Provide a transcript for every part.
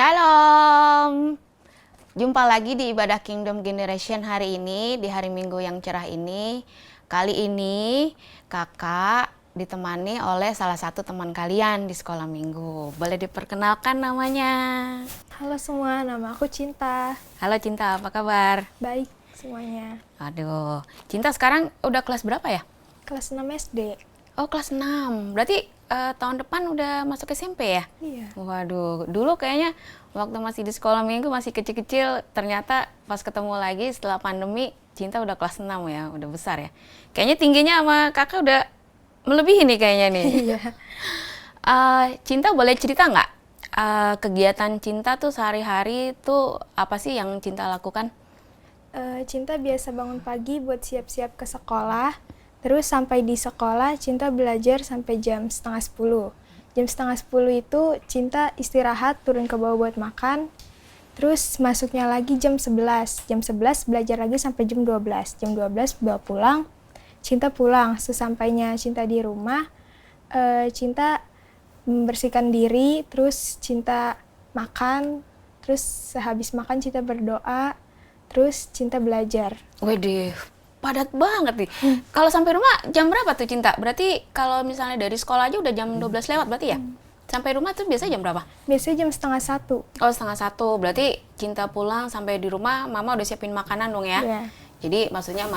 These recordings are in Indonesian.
Shalom. Jumpa lagi di Ibadah Kingdom Generation hari ini, di hari Minggu yang cerah ini. Kali ini kakak ditemani oleh salah satu teman kalian di sekolah minggu. Boleh diperkenalkan namanya? Halo semua, nama aku Cinta. Halo Cinta, apa kabar? Baik semuanya. Aduh, Cinta sekarang udah kelas berapa ya? Kelas 6 SD. Oh, kelas 6. Berarti tahun depan udah masuk SMP ya? Iya. Waduh, dulu kayaknya waktu masih di sekolah minggu masih kecil-kecil, ternyata pas ketemu lagi setelah pandemi, Cinta udah kelas 6 ya, udah besar ya. Kayaknya tingginya sama kakak udah melebihi nih kayaknya nih. Iya. Cinta boleh cerita nggak? Kegiatan Cinta tuh sehari-hari tuh apa sih yang Cinta lakukan? Cinta biasa bangun pagi buat siap-siap ke sekolah. Terus sampai di sekolah, Cinta belajar sampai jam setengah 10. Jam setengah 10 itu Cinta istirahat, turun ke bawah buat makan. Terus masuknya lagi jam 11. Jam 11 belajar lagi sampai jam 12. Jam 12 bawa pulang. Cinta pulang. Sesampainya Cinta di rumah, Cinta membersihkan diri, terus Cinta makan. Terus sehabis makan Cinta berdoa, terus Cinta belajar. Waduh, padat banget nih. Kalau sampai rumah jam berapa tuh Cinta? Berarti kalau misalnya dari sekolah aja udah jam 12 lewat berarti ya? Sampai rumah tuh biasanya jam berapa? Biasanya jam setengah 1. Oh, setengah 1. Berarti Cinta pulang sampai di rumah, Mama udah siapin makanan dong ya? Iya. Jadi maksudnya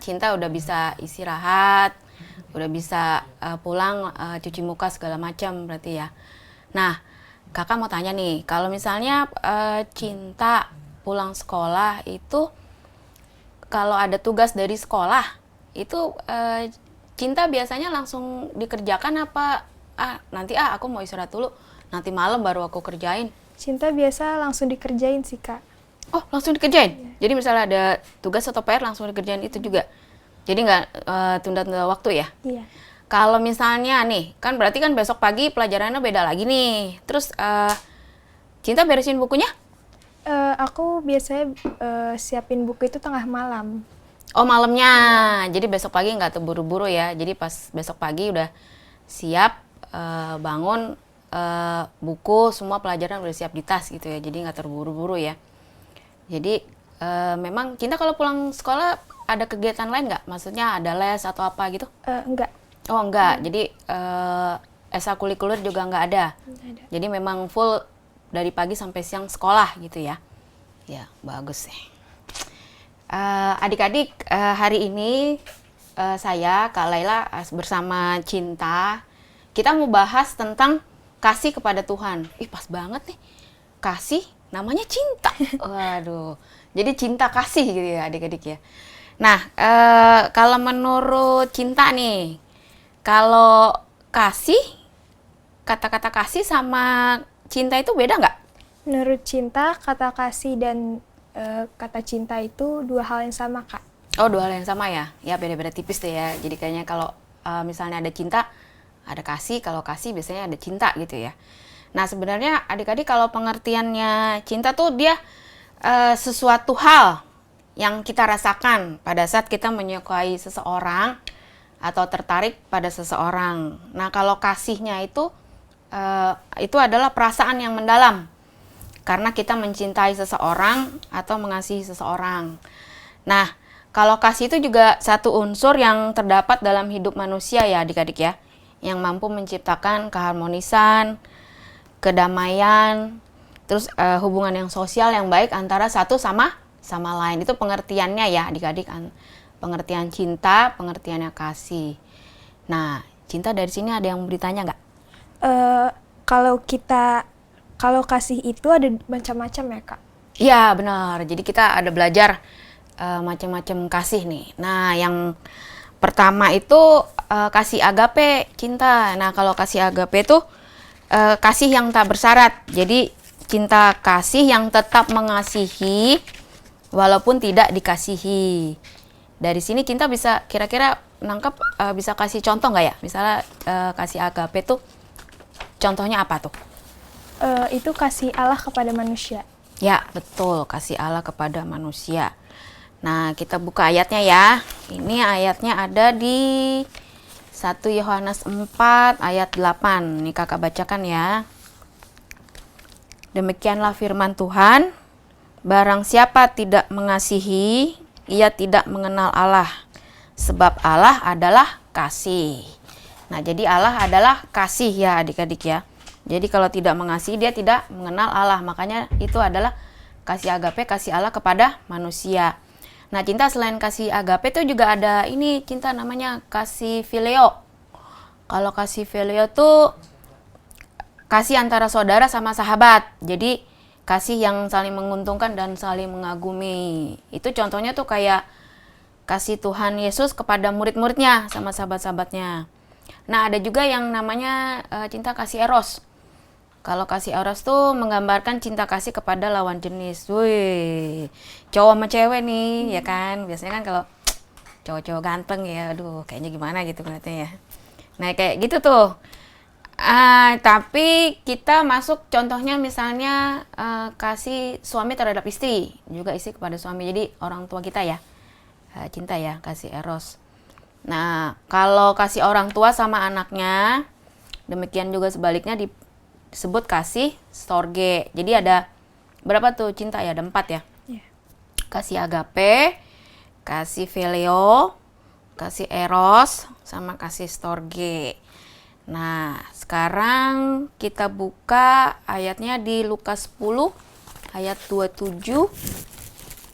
Cinta udah bisa istirahat, udah bisa pulang cuci muka segala macam berarti ya. Nah, kakak mau tanya nih, kalau misalnya Cinta pulang sekolah itu kalau ada tugas dari sekolah itu Cinta biasanya langsung dikerjakan apa nanti aku mau istirahat dulu, nanti malam baru aku kerjain? Cinta biasa langsung dikerjain sih, Kak. Oh, langsung dikerjain? Jadi misalnya ada tugas atau PR langsung dikerjain itu juga? Jadi nggak tunda-tunda waktu ya? Iya. Kalau misalnya nih, kan berarti kan besok pagi pelajarannya beda lagi nih. Terus Cinta beresin bukunya? Aku biasanya siapin buku itu tengah malam. Oh, malamnya. Jadi besok pagi nggak terburu-buru ya. Jadi pas besok pagi udah siap bangun, buku semua pelajaran udah siap di tas gitu ya. Jadi nggak terburu-buru ya. Jadi memang Cinta kalau pulang sekolah ada kegiatan lain nggak? Maksudnya ada les atau apa gitu? Enggak. Oh, enggak. Jadi ekstrakurikuler juga nggak ada. Enggak ada. Jadi memang full dari pagi sampai siang sekolah gitu ya. Ya, bagus ya. Adik-adik, hari ini saya, Kak Laila, bersama Cinta, kita mau bahas tentang kasih kepada Tuhan. Ih, pas banget nih. Kasih, namanya cinta. Waduh, jadi cinta kasih gitu ya adik-adik ya. Nah, kalau menurut Cinta nih, kalau kasih, kata-kata kasih sama cinta itu beda nggak? Menurut Cinta, kata kasih dan kata cinta itu dua hal yang sama, Kak. Oh, dua hal yang sama ya? Ya, beda-beda tipis deh ya. Jadi kayaknya kalau misalnya ada cinta, ada kasih. Kalau kasih biasanya ada cinta gitu ya. Nah, sebenarnya adik-adik kalau pengertiannya cinta tuh dia sesuatu hal yang kita rasakan pada saat kita menyukai seseorang atau tertarik pada seseorang. Nah, kalau kasihnya itu adalah perasaan yang mendalam karena kita mencintai seseorang atau mengasihi seseorang. Nah, kalau kasih itu juga satu unsur yang terdapat dalam hidup manusia ya adik-adik ya, yang mampu menciptakan keharmonisan, kedamaian, terus hubungan yang sosial yang baik antara satu sama lain. Itu pengertiannya ya adik-adik, pengertian cinta, pengertiannya kasih. Nah, Cinta dari sini ada yang bertanya nggak? Kalau kasih itu ada macam-macam ya, Kak? Iya, benar. Jadi kita ada belajar macam-macam kasih nih. Nah, yang pertama itu kasih agape, Cinta. Nah, kalau kasih agape itu kasih yang tak bersyarat. Jadi cinta kasih yang tetap mengasihi walaupun tidak dikasihi. Dari sini Cinta bisa kira-kira nangkep, bisa kasih contoh nggak ya? Misalnya kasih agape tuh contohnya apa tuh? Itu kasih Allah kepada manusia. Ya, betul. Kasih Allah kepada manusia. Nah, kita buka ayatnya ya. Ini ayatnya ada di 1 Yohanes 4 ayat 8. Ini kakak bacakan ya. Demikianlah firman Tuhan, barang siapa tidak mengasihi, ia tidak mengenal Allah, sebab Allah adalah kasih. Nah, jadi Allah adalah kasih ya adik-adik ya. Jadi kalau tidak mengasihi, dia tidak mengenal Allah. Makanya itu adalah kasih agape, kasih Allah kepada manusia. Nah, cinta selain kasih agape itu juga ada ini cinta namanya kasih phileo. Kalau kasih phileo tuh kasih antara saudara sama sahabat. Jadi kasih yang saling menguntungkan dan saling mengagumi. Itu contohnya tuh kayak kasih Tuhan Yesus kepada murid-muridnya sama sahabat-sahabatnya. Nah, ada juga yang namanya cinta kasih eros. Kalau kasih eros tuh menggambarkan cinta kasih kepada lawan jenis. Wih, cowok sama cewek nih, ya kan? Biasanya kan kalau cowok-cowok ganteng ya, aduh kayaknya gimana gitu katanya ya. Nah, kayak gitu tuh. Tapi kita masuk contohnya misalnya kasih suami terhadap istri, juga istri kepada suami. Jadi orang tua kita ya, cinta ya, kasih eros. Nah, kalau kasih orang tua sama anaknya, demikian juga sebaliknya disebut kasih storge. Jadi ada berapa tuh cinta ya? Ada 4 ya. Yeah. Kasih agape, kasih phileo, kasih eros, sama kasih storge. Nah, sekarang kita buka ayatnya di Lukas 10 ayat 27.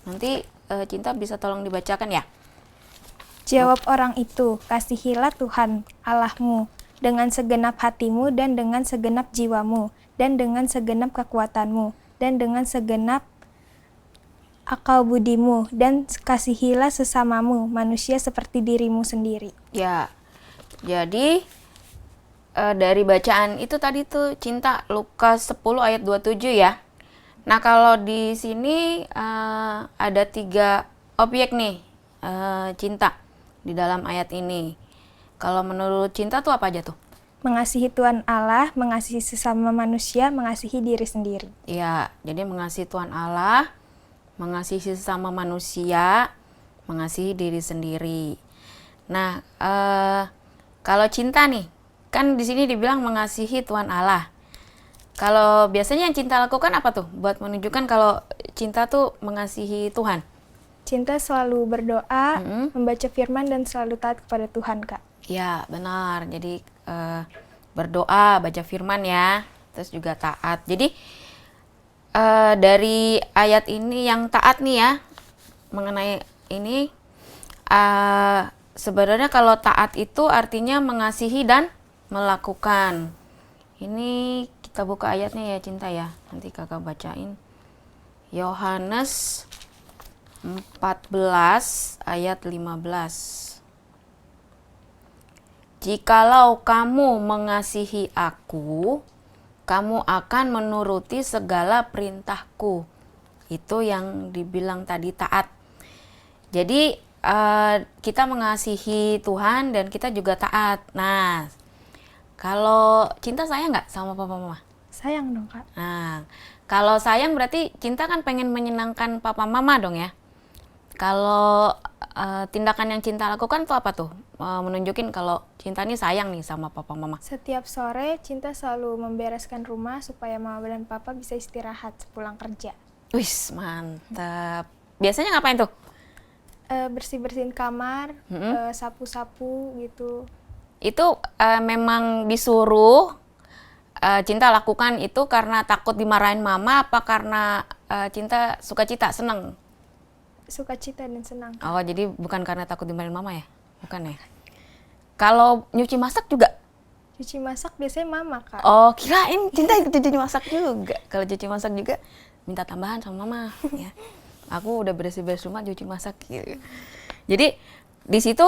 Nanti Cinta bisa tolong dibacakan ya. Jawab orang itu, kasihilah Tuhan Allahmu dengan segenap hatimu dan dengan segenap jiwamu dan dengan segenap kekuatanmu dan dengan segenap akal budimu, dan kasihilah sesamamu manusia seperti dirimu sendiri. Ya, jadi dari bacaan itu tadi tuh cinta Lukas 10 ayat 27 ya. Nah, kalau di sini ada 3 objek nih cinta di dalam ayat ini. Kalau menurut cinta tuh apa aja tuh? Mengasihi Tuhan Allah, mengasihi sesama manusia, mengasihi diri sendiri. Ya, jadi mengasihi Tuhan Allah, mengasihi sesama manusia, mengasihi diri sendiri. Nah, kalau cinta nih, kan di sini dibilang mengasihi Tuhan Allah. Kalau biasanya yang cinta lakukan apa tuh? Buat menunjukkan kalau cinta tuh mengasihi Tuhan. Cinta selalu berdoa, membaca firman, dan selalu taat kepada Tuhan, Kak. Ya, benar. Jadi berdoa, baca firman ya, terus juga taat. Jadi dari ayat ini yang taat nih ya, mengenai ini sebenarnya kalau taat itu artinya mengasihi dan melakukan. Ini kita buka ayatnya ya Cinta ya, nanti kakak bacain. Yohanes 14 ayat 15. Jikalau kamu mengasihi aku, kamu akan menuruti segala perintahku. Itu yang dibilang tadi taat. Jadi kita mengasihi Tuhan dan kita juga taat. Nah, kalau Cinta sayang nggak sama papa mama? Sayang dong, Kak. Nah, kalau sayang berarti Cinta kan pengen menyenangkan papa mama dong ya. Kalau tindakan yang Cinta lakukan tuh apa tuh? Menunjukin kalau Cinta nih sayang nih sama papa mama. Setiap sore, Cinta selalu membereskan rumah supaya mama dan papa bisa istirahat sepulang kerja. Wis, mantap. Biasanya ngapain tuh? Bersih-bersihin kamar, sapu-sapu gitu. Itu memang disuruh Cinta lakukan itu karena takut dimarahin mama apa karena Cinta sukacita, seneng? Sukacita dan senang. Oh, jadi bukan karena takut dimarahin mama ya? Bukan ya? Kalau nyuci masak juga? Cuci masak biasanya mama, Kak. Oh, kirain Cinta ikut cuci masak juga. Kalau cuci masak juga minta tambahan sama mama ya. Aku udah beres-beres rumah, cuci masak gitu. Jadi di situ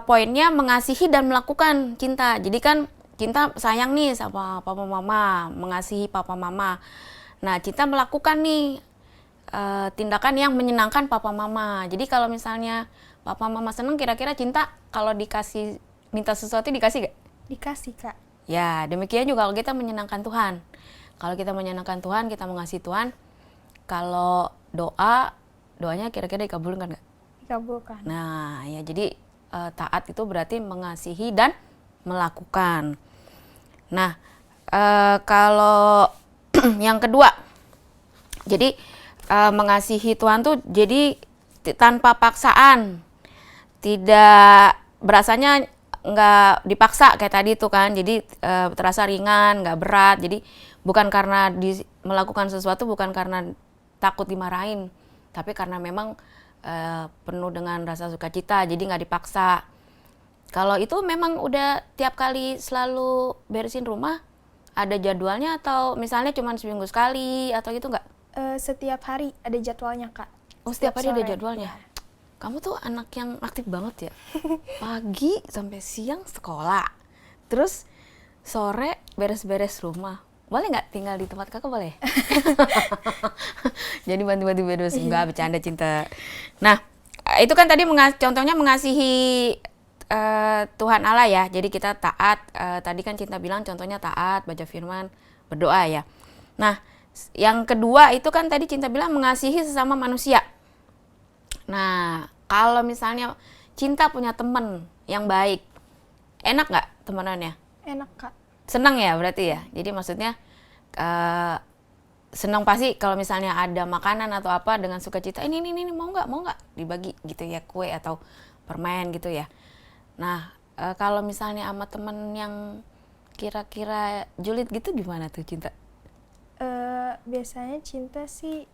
poinnya mengasihi dan melakukan Cinta. Jadi kan Cinta sayang nih sama papa mama, mengasihi papa mama. Nah, Cinta melakukan nih tindakan yang menyenangkan papa mama. Jadi kalau misalnya papa mama seneng, kira-kira Cinta kalau dikasih minta sesuatu dikasih gak? Dikasih, Kak. Ya, demikian juga kalau kita menyenangkan Tuhan. Kalau kita menyenangkan Tuhan, kita mengasihi Tuhan. Kalau doanya kira-kira dikabulkan gak? Dikabulkan. Nah, ya jadi taat itu berarti mengasihi dan melakukan. Nah, kalau yang kedua, Jadi mengasihi Tuhan tuh jadi tanpa paksaan, tidak berasanya nggak dipaksa kayak tadi tuh kan. Jadi terasa ringan, nggak berat. Jadi bukan karena melakukan sesuatu bukan karena takut dimarahin, tapi karena memang penuh dengan rasa sukacita. Jadi nggak dipaksa. Kalau itu memang udah tiap kali selalu beresin rumah, ada jadwalnya atau misalnya cuma seminggu sekali atau gitu nggak? Setiap hari ada jadwalnya, Kak. Oh, setiap hari ada sore. jadwalnya. Ya. Kamu tuh anak yang aktif banget ya. Pagi sampai siang sekolah. Terus sore beres-beres rumah. Boleh nggak tinggal di tempat kakak, boleh? Jadi bantu-bantu beres. Enggak, bercanda cinta. Nah, itu kan tadi contohnya mengasihi Tuhan Allah ya. Jadi kita taat. Tadi kan Cinta bilang contohnya taat, baca firman, berdoa ya. Nah, yang kedua itu kan tadi Cinta bilang mengasihi sesama manusia. Nah, kalau misalnya Cinta punya temen yang baik, enak nggak temenannya? Enak, Kak. Senang ya berarti ya. Jadi maksudnya senang pasti kalau misalnya ada makanan atau apa dengan sukacita. Ini mau nggak dibagi gitu ya, kue atau permen gitu ya. Nah, kalau misalnya sama temen yang kira-kira julid gitu gimana tuh Cinta? Biasanya Cinta sih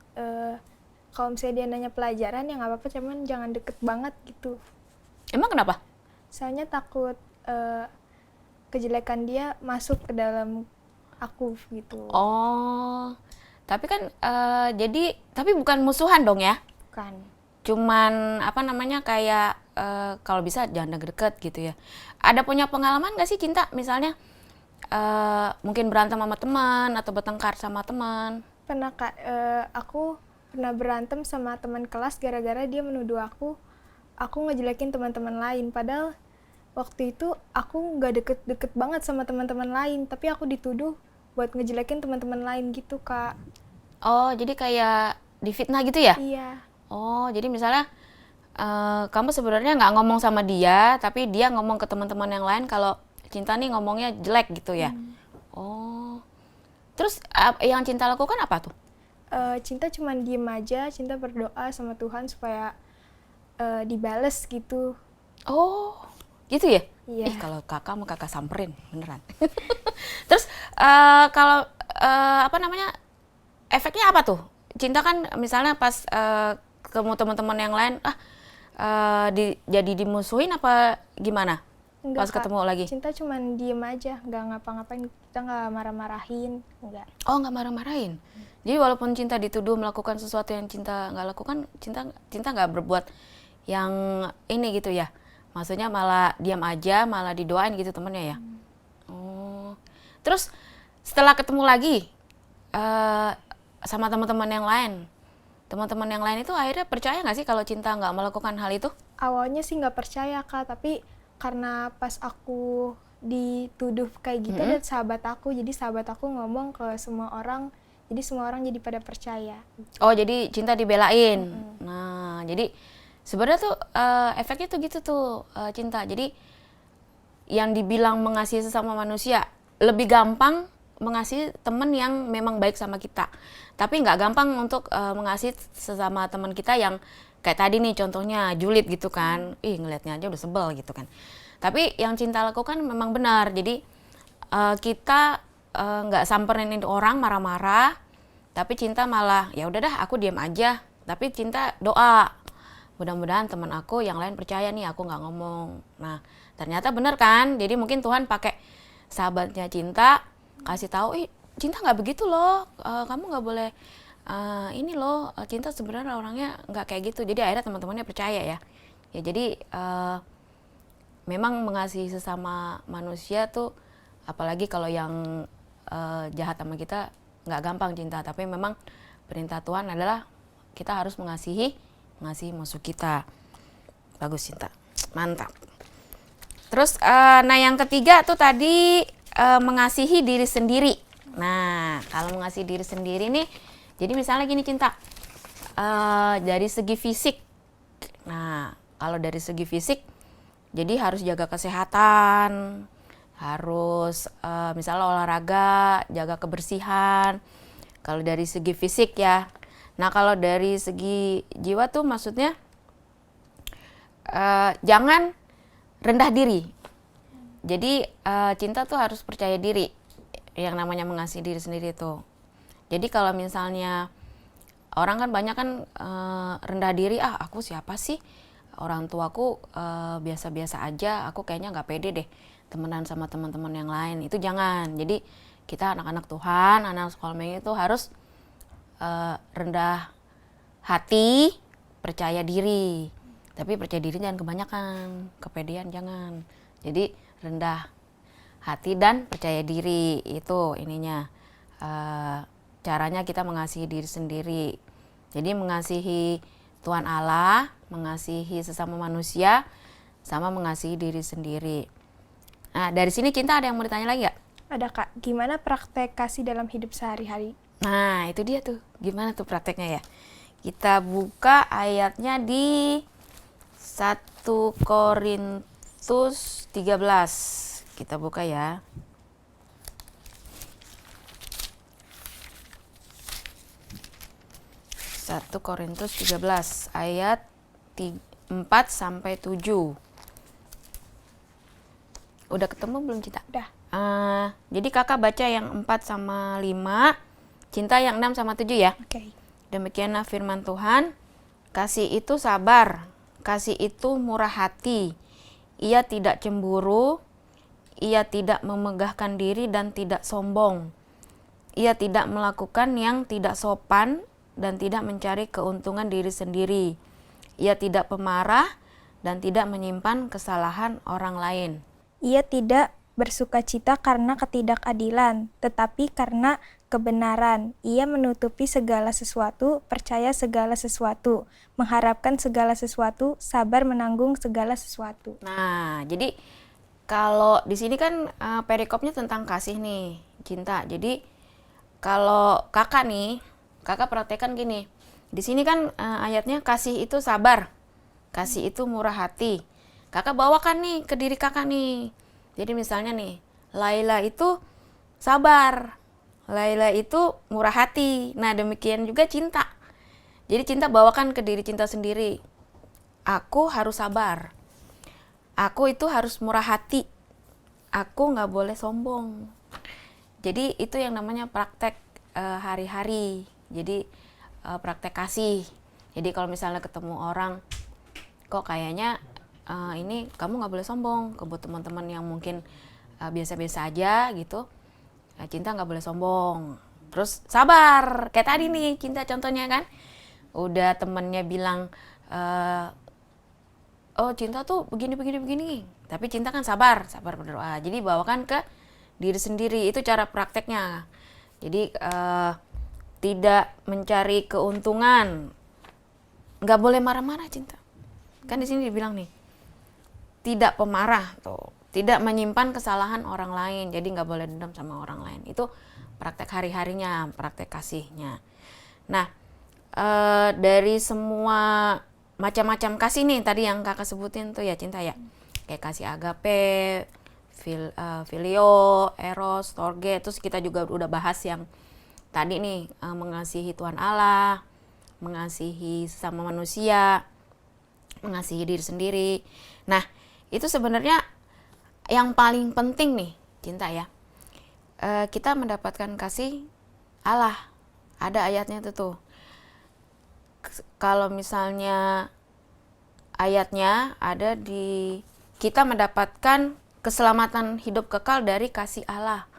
kalau misalnya dia nanya pelajaran ya nggak apa-apa, cuman jangan deket banget gitu. Emang kenapa? Soalnya takut kejelekan dia masuk ke dalam aku gitu. Oh, tapi kan tapi bukan musuhan dong ya? Bukan. Cuman apa namanya kayak kalau bisa jangan deket gitu ya. Ada punya pengalaman gak sih Cinta misalnya mungkin berantem sama teman atau bertengkar sama teman? Pernah, Kak. Aku pernah berantem sama teman kelas gara-gara dia menuduh aku ngejelekin teman-teman lain. Padahal waktu itu aku nggak deket-deket banget sama teman-teman lain, tapi aku dituduh buat ngejelekin teman-teman lain gitu, Kak. Oh, jadi kayak difitnah gitu ya? Iya. Oh, jadi misalnya kamu sebenarnya nggak ngomong sama dia, tapi dia ngomong ke teman-teman yang lain kalau Cinta nih ngomongnya jelek gitu ya? Oh, terus yang Cinta lakukan apa tuh? Cinta cuman diem aja, Cinta berdoa sama Tuhan supaya dibales gitu. Oh, gitu ya? Iya. Kalau kakak mau kakak samperin, beneran. Terus kalau apa namanya, efeknya apa tuh? Cinta kan misalnya pas ketemu teman-teman yang lain, jadi dimusuhin apa gimana? Enggak, Pas Kak. ketemu lagi? Cinta cuman diem aja, nggak ngapa-ngapain, kita nggak marah-marahin, enggak. Oh, nggak marah-marahin. Jadi walaupun Cinta dituduh melakukan sesuatu yang Cinta nggak lakukan, Cinta nggak berbuat yang ini gitu ya. Maksudnya malah diam aja, malah didoain gitu temennya ya. Oh. Terus setelah ketemu lagi sama teman-teman yang lain, teman-teman yang lain itu akhirnya percaya nggak sih kalau Cinta nggak melakukan hal itu? Awalnya sih nggak percaya, Kak, tapi karena pas aku dituduh kayak gitu dan sahabat aku, jadi sahabat aku ngomong ke semua orang, jadi semua orang jadi pada percaya. Oh, jadi Cinta dibelain. Nah, jadi sebenarnya tuh efeknya tuh gitu tuh Cinta. Jadi yang dibilang mengasihi sesama manusia lebih gampang mengasihi teman yang memang baik sama kita. Tapi nggak gampang untuk mengasihi sesama teman kita yang kayak tadi nih contohnya julid gitu kan. Ngelihatnya aja udah sebel gitu kan. Tapi yang Cinta lakukan memang benar. Jadi kita nggak samperin orang marah-marah, tapi Cinta malah ya udah dah aku diam aja. Tapi Cinta doa, mudah-mudahan teman aku yang lain percaya nih aku nggak ngomong. Nah ternyata benar kan. Jadi mungkin Tuhan pakai sahabatnya Cinta kasih tahu, Cinta nggak begitu loh, kamu nggak boleh ini loh, Cinta sebenarnya orangnya nggak kayak gitu. Jadi akhirnya teman-temannya percaya ya. Ya jadi memang mengasihi sesama manusia tuh, apalagi kalau yang jahat sama kita nggak gampang Cinta. Tapi memang perintah Tuhan adalah kita harus mengasihi musuh kita. Bagus Cinta, mantap. Terus nah yang ketiga tuh tadi mengasihi diri sendiri. Nah kalau mengasihi diri sendiri nih, jadi misalnya gini Cinta, dari segi fisik. Nah kalau dari segi fisik, jadi harus jaga kesehatan, harus misalnya olahraga, jaga kebersihan. Kalau dari segi fisik ya, Nah, kalau dari segi jiwa tuh maksudnya jangan rendah diri. Jadi cinta tuh harus percaya diri, yang namanya mengasihi diri sendiri tuh. Jadi kalau misalnya orang kan banyak kan rendah diri, aku siapa sih, orang tuaku biasa-biasa aja, aku kayaknya nggak pede deh temenan sama teman-teman yang lain. Itu jangan. Jadi kita anak-anak Tuhan, anak sekolah minggu itu harus rendah hati, percaya diri. Tapi percaya diri jangan kebanyakan, kepedean jangan. Jadi rendah hati dan percaya diri, itu ininya caranya kita mengasihi diri sendiri. Jadi mengasihi Tuhan Allah, mengasihi sesama manusia, sama mengasihi diri sendiri. Nah, dari sini Cinta ada yang mau ditanya lagi gak? Ada Kak, gimana praktek kasih dalam hidup sehari-hari? Nah, itu dia tuh. Gimana tuh prakteknya ya? Kita buka ayatnya di 1 Korintus 13. Kita buka ya. 1 Korintus 13 ayat 4 sampai 7. Udah ketemu belum Cinta? Udah. Jadi kakak baca yang 4 sama 5, Cinta yang 6 sama 7 ya. Oke. Demikianlah firman Tuhan, kasih itu sabar, kasih itu murah hati, ia tidak cemburu, ia tidak memegahkan diri dan tidak sombong, ia tidak melakukan yang tidak sopan dan tidak mencari keuntungan diri sendiri, ia tidak pemarah dan tidak menyimpan kesalahan orang lain. Ia tidak bersukacita karena ketidakadilan, tetapi karena kebenaran. Ia menutupi segala sesuatu, percaya segala sesuatu, mengharapkan segala sesuatu, sabar menanggung segala sesuatu. Nah, jadi kalau di sini kan perikopnya tentang kasih nih, Cinta. Jadi kalau kakak nih, kakak praktekkan gini. Di sini kan ayatnya kasih itu sabar, kasih itu murah hati. Kakak bawakan nih ke diri kakak nih. Jadi misalnya nih, Laila itu sabar, Laila itu murah hati. Nah, demikian juga Cinta. Jadi Cinta bawakan ke diri Cinta sendiri. Aku harus sabar. Aku itu harus murah hati. Aku nggak boleh sombong. Jadi itu yang namanya praktek hari-hari. Jadi praktek kasih. Jadi kalau misalnya ketemu orang, kok kayaknya ini kamu nggak boleh sombong. Buat teman-teman yang mungkin biasa-biasa aja gitu, Cinta nggak boleh sombong. Terus sabar, kayak tadi nih Cinta contohnya kan, udah temennya bilang oh Cinta tuh begini, tapi Cinta kan sabar berdoa. Jadi bawakan ke diri sendiri, itu cara prakteknya. Jadi tidak mencari keuntungan, nggak boleh marah-marah Cinta. Kan di sini dibilang nih, tidak pemarah tuh, tidak menyimpan kesalahan orang lain. Jadi nggak boleh dendam sama orang lain. Itu praktek hari-harinya, praktek kasihnya. Nah, dari semua macam-macam kasih nih tadi yang kakak sebutin tuh ya Cinta ya, kayak kasih agape, filio, eros, storge. Terus kita juga udah bahas yang tadi nih, mengasihi Tuhan Allah, mengasihi sesama manusia, mengasihi diri sendiri. Nah, itu sebenarnya yang paling penting nih Cinta ya, kita mendapatkan kasih Allah. Ada ayatnya tuh. Kalau misalnya ayatnya ada di kita mendapatkan keselamatan hidup kekal dari kasih Allah.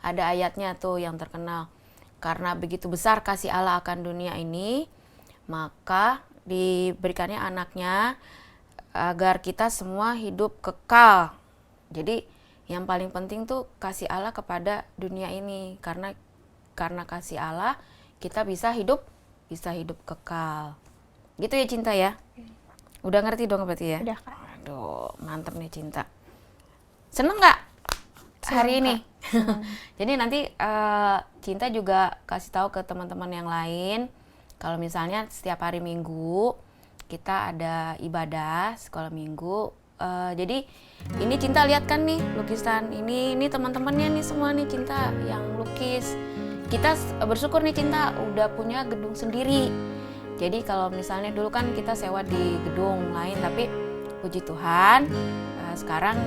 Ada ayatnya tuh yang terkenal. Karena begitu besar kasih Allah akan dunia ini, maka diberikannya anaknya agar kita semua hidup kekal. Jadi yang paling penting tuh kasih Allah kepada dunia ini. Karena kasih Allah kita bisa hidup kekal. Gitu ya Cinta ya. Udah ngerti dong berarti ya? Udah Kak. Aduh, mantep nih Cinta. Seneng nggak hari ini? Jadi nanti Cinta juga kasih tahu ke teman-teman yang lain. Kalau misalnya setiap hari Minggu kita ada ibadah sekolah Minggu. Jadi ini Cinta lihat kan nih lukisan ini teman-temannya nih semua nih Cinta yang lukis. kita bersyukur nih Cinta udah punya gedung sendiri. Jadi kalau misalnya dulu kan kita sewa di gedung lain, tapi puji Tuhan sekarang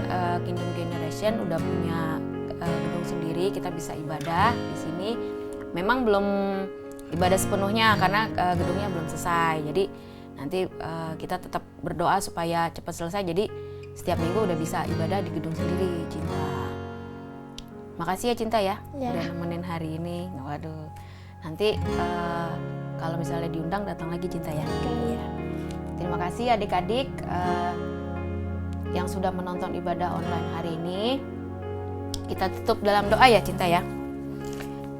Kingdom Generation udah punya gedung sendiri, kita bisa ibadah di sini. Memang belum ibadah sepenuhnya karena gedungnya belum selesai. Jadi nanti kita tetap berdoa supaya cepat selesai. Jadi setiap minggu udah bisa ibadah di gedung sendiri, Cinta. Makasih ya Cinta ya, udah nemenin hari ini. Waduh, nanti kalau misalnya diundang datang lagi Cinta ya. Iya. Terima kasih adik-adik yang sudah menonton ibadah online hari ini. Kita tutup dalam doa ya Cinta ya.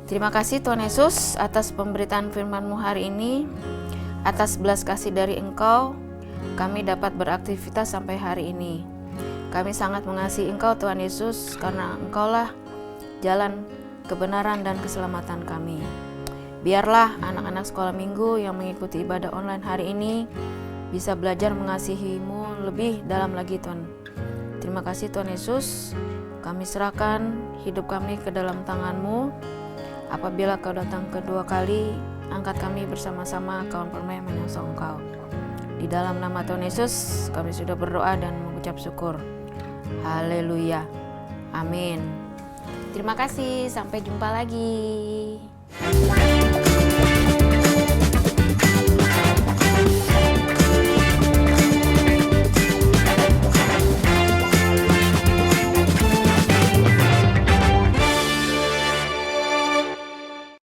Terima kasih Tuhan Yesus atas pemberitaan firman-Mu hari ini. Atas belas kasih dari Engkau, kami dapat beraktivitas sampai hari ini. Kami sangat mengasihi Engkau Tuhan Yesus karena Engkaulah jalan kebenaran dan keselamatan kami. Biarlah anak-anak sekolah minggu yang mengikuti ibadah online hari ini bisa belajar mengasihi-Mu lebih dalam lagi Tuhan. Terima kasih Tuhan Yesus. Kami serahkan hidup kami ke dalam tangan-Mu. Apabila Kau datang kedua kali, angkat kami bersama-sama kawan permai menyongsong Engkau. Di dalam nama Tuhan Yesus kami sudah berdoa dan mengucap syukur. Haleluya. Amin. Terima kasih, sampai jumpa lagi.